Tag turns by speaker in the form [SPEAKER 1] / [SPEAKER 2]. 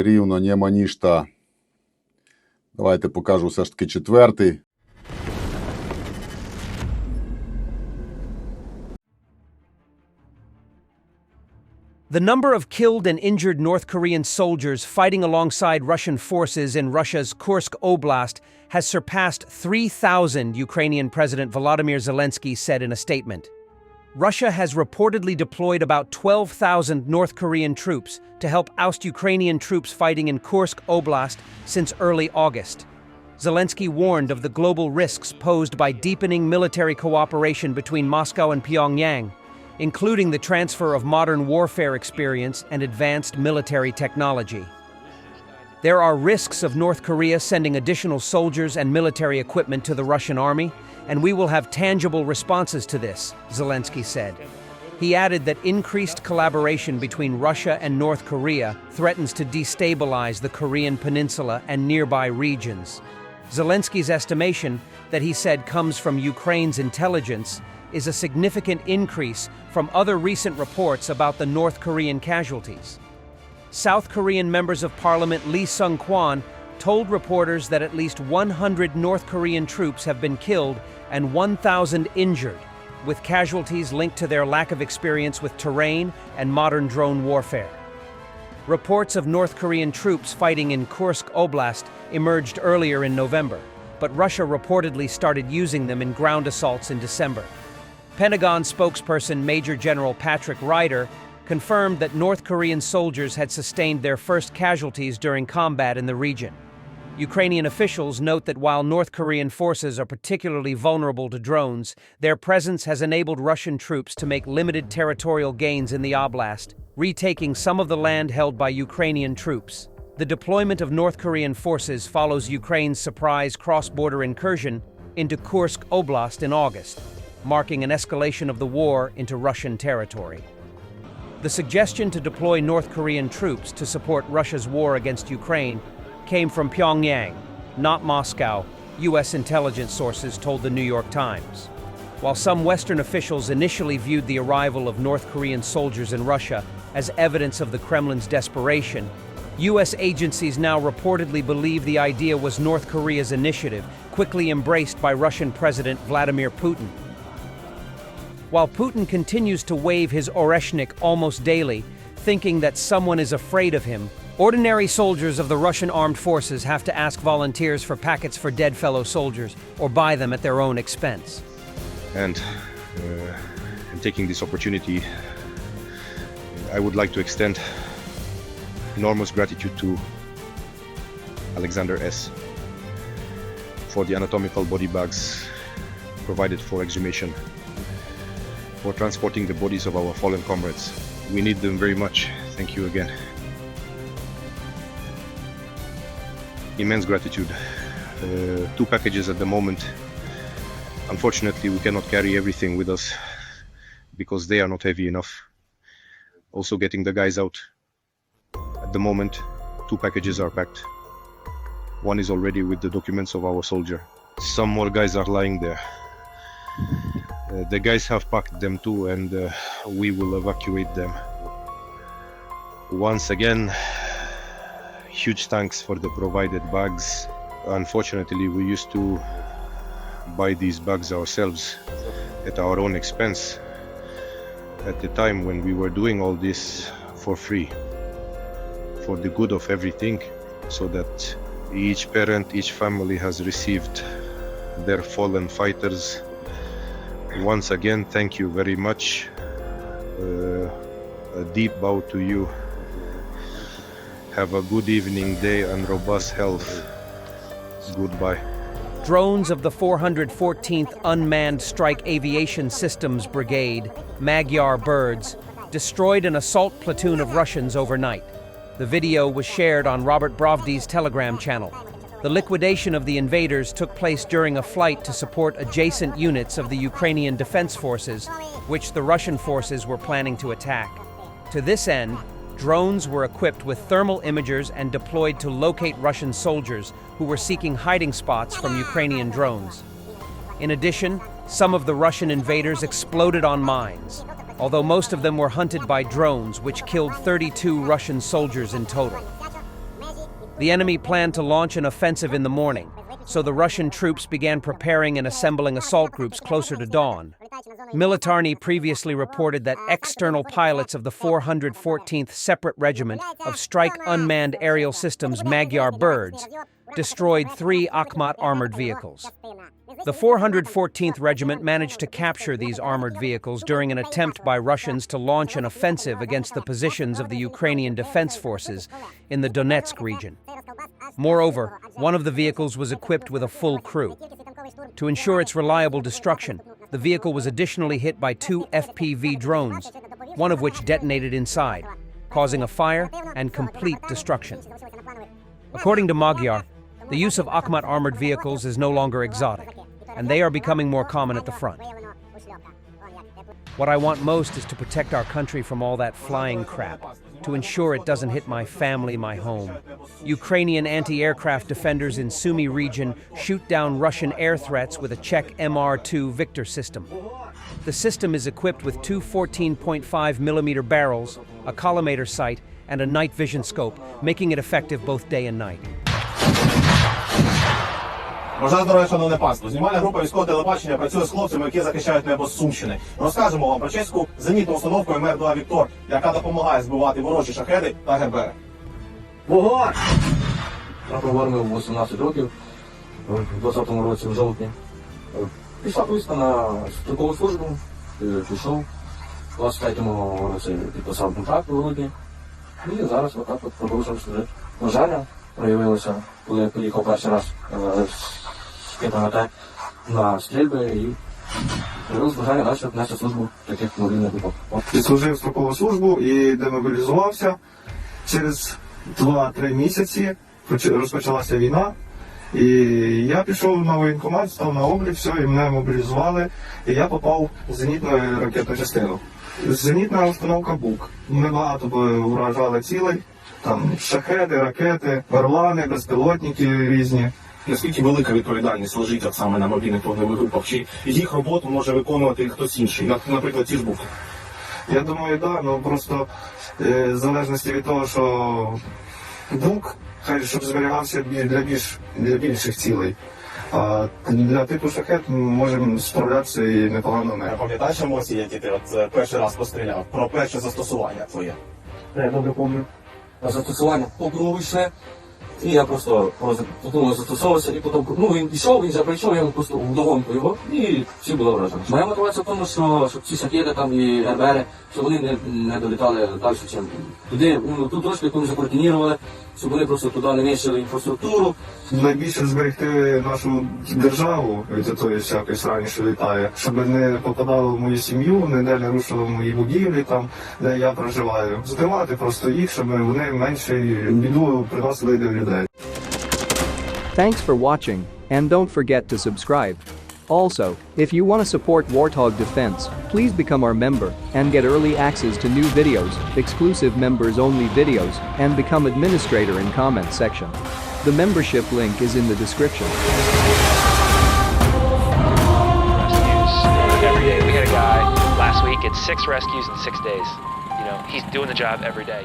[SPEAKER 1] Рівно нема ніжта. Давайте покажу все ж таки четвертий.
[SPEAKER 2] The number of killed and injured North Korean soldiers fighting alongside Russian forces in Russia's Kursk Oblast has surpassed 3,000, Ukrainian President Volodymyr Zelensky said in a statement. Russia has reportedly deployed about 12,000 North Korean troops to help oust Ukrainian troops fighting in Kursk Oblast since early August. Zelensky warned of the global risks posed by deepening military cooperation between Moscow and Pyongyang, including the transfer of modern warfare experience and advanced military technology. There are risks of North Korea sending additional soldiers and military equipment to the Russian army, and we will have tangible responses to this, Zelensky said. He added that increased collaboration between Russia and North Korea threatens to destabilize the Korean peninsula and nearby regions. Zelensky's estimation, that he said comes from Ukraine's intelligence, is a significant increase from other recent reports about the North Korean casualties. South Korean members of parliament Lee Sung-kwan told reporters that at least 100 North Korean troops have been killed and 1,000 injured, with casualties linked to their lack of experience with terrain and modern drone warfare. Reports of North Korean troops fighting in Kursk Oblast emerged earlier in November, but Russia reportedly started using them in ground assaults in December. Pentagon spokesperson Major General Patrick Ryder confirmed that North Korean soldiers had sustained their first casualties during combat in the region. Ukrainian officials note that while North Korean forces are particularly vulnerable to drones, their presence has enabled Russian troops to make limited territorial gains in the oblast, retaking some of the land held by Ukrainian troops. The deployment of North Korean forces follows Ukraine's surprise cross-border incursion into Kursk Oblast in August, marking an escalation of the war into Russian territory. The suggestion to deploy North Korean troops to support Russia's war against Ukraine came from Pyongyang, not Moscow, U.S. intelligence sources told the New York Times. While some Western officials initially viewed the arrival of North Korean soldiers in Russia as evidence of the Kremlin's desperation, U.S. agencies now reportedly believe the idea was North Korea's initiative, quickly embraced by Russian President Vladimir Putin. While Putin continues to wave his Oreshnik almost daily, thinking that someone is afraid of him, ordinary soldiers of the Russian armed forces have to ask volunteers for packets for dead fellow soldiers or buy them at their own expense.
[SPEAKER 3] And taking this opportunity, I would like to extend enormous gratitude to Alexander S. for the anatomical body bags provided for exhumation, for transporting the bodies of our fallen comrades. We need them very much. Thank you again. Immense gratitude. 2 packages at the moment. Unfortunately, we cannot carry everything with us because they are not heavy enough. Also getting the guys out. At the moment, 2 packages are packed. One is already with the documents of our soldier. Some more guys are lying there. The guys have packed them too, and we will evacuate them. Once again, huge thanks for the provided bags. Unfortunately, we used to buy these bags ourselves at our own expense at the time when we were doing all this for free, for the good of everything, so that each parent, each family has received their fallen fighters. Once again, thank you very much. A deep bow to you. Have a good evening, day, and robust health. Goodbye.
[SPEAKER 2] Drones of the 414th Unmanned Strike Aviation Systems Brigade, Magyar Birds, destroyed an assault platoon of Russians overnight. The video was shared on Robert Brovdy's Telegram channel. The liquidation of the invaders took place during a flight to support adjacent units of the Ukrainian Defense Forces, which the Russian forces were planning to attack. To this end, drones were equipped with thermal imagers and deployed to locate Russian soldiers who were seeking hiding spots from Ukrainian drones. In addition, some of the Russian invaders exploded on mines, although most of them were hunted by drones, which killed 32 Russian soldiers in total. The enemy planned to launch an offensive in the morning, so the Russian troops began preparing and assembling assault groups closer to dawn. Militarny previously reported that external pilots of the 414th Separate Regiment of Strike Unmanned Aerial Systems Magyar Birds destroyed 3 Akhmat armored vehicles. The 414th Regiment managed to capture these armored vehicles during an attempt by Russians to launch an offensive against the positions of the Ukrainian Defense Forces in the Donetsk region. Moreover, one of the vehicles was equipped with a full crew. To ensure its reliable destruction, the vehicle was additionally hit by 2 FPV drones, one of which detonated inside, causing a fire and complete destruction. According to Magyar, the use of Akhmat armored vehicles is no longer exotic, and they are becoming more common at the front. What I want most is to protect our country from all that flying crap, to ensure it doesn't hit my family, my home. Ukrainian anti-aircraft defenders in Sumy region shoot down Russian air threats with a Czech MR2 Victor system. The system is equipped with 2 14.5mm barrels, a collimator sight, and a night vision scope, making it effective both day and night.
[SPEAKER 4] Бажаю здоров'я, шановне панство. Знімальна група військового телебачення працює з хлопцями, які захищають небо з Сумщини. Розкажемо вам про чеську зенітну установку МР-2 «Віктор», яка допомагає збивати ворожі шахеди та гербери.
[SPEAKER 5] Вогонь! Я провернув 18 років, в 20-му році, в жовтні. Пішла повістка на строкову службу, пішов. В 23-му році підписав контракт у грудні. І зараз отак от продовжував служити. Бажання проявилося, коли я поїхав перший раз з КПМТ на стрільби і проявилось бажання далі нести службу в таких мобільних групах.
[SPEAKER 6] Відслужив строкову службу і демобілізувався. Через 2-3 місяці розпочалася війна. І я пішов на воєнкомат, став на облік, все, і мене мобілізували. І я попав в зенітну ракетну частину. Зенітна установка БУК. Ми багато уражали цілей. Там шахеди, ракети, орлани, безпілотники різні.
[SPEAKER 4] Наскільки велика відповідальність лежить от саме на мобільних вогневих групах? Чи їх роботу може виконувати хтось інший? Наприклад, ті ж БУКи?
[SPEAKER 6] Я думаю, так, ну просто в залежності від того, що БУК, хай щоб зберігався для більших цілей. А для типу шахет ми можемо справлятися і непогано не.
[SPEAKER 4] Пам'ятаєш емоції, які ти от перший раз постріляв? Про перше застосування твоє?
[SPEAKER 5] Я добре пам'ятаю. Застосування попробуй ще. І я просто застосовувався, і потім, він пішов, він вже прийшов, я просто вдогонку його, і всі було вражено. Моя мотивація в тому, щоб ці шахеди там і РБРи, щоб вони не долітали далі, ніж туди, ту точку, яку ми закоординували, щоб вони просто туди не нищили інфраструктуру.
[SPEAKER 6] Найбільше зберегти нашу державу від тої всякої срані, що літає, щоб не попадало в мою сім'ю, ніде не рушило в мої будівлі, там, де я проживаю. Затримати просто їх, щоб вони менше біду приносили до людей.
[SPEAKER 7] Thanks for watching, and don't forget to subscribe. Also, if you want to support Warthog Defense, please become our member and get early access to new videos, exclusive members-only videos, and become administrator in comment section. The membership link is in the description.
[SPEAKER 8] Rescues every day. We had a guy last week, it's 6 rescues in 6 days. He's doing the job every day.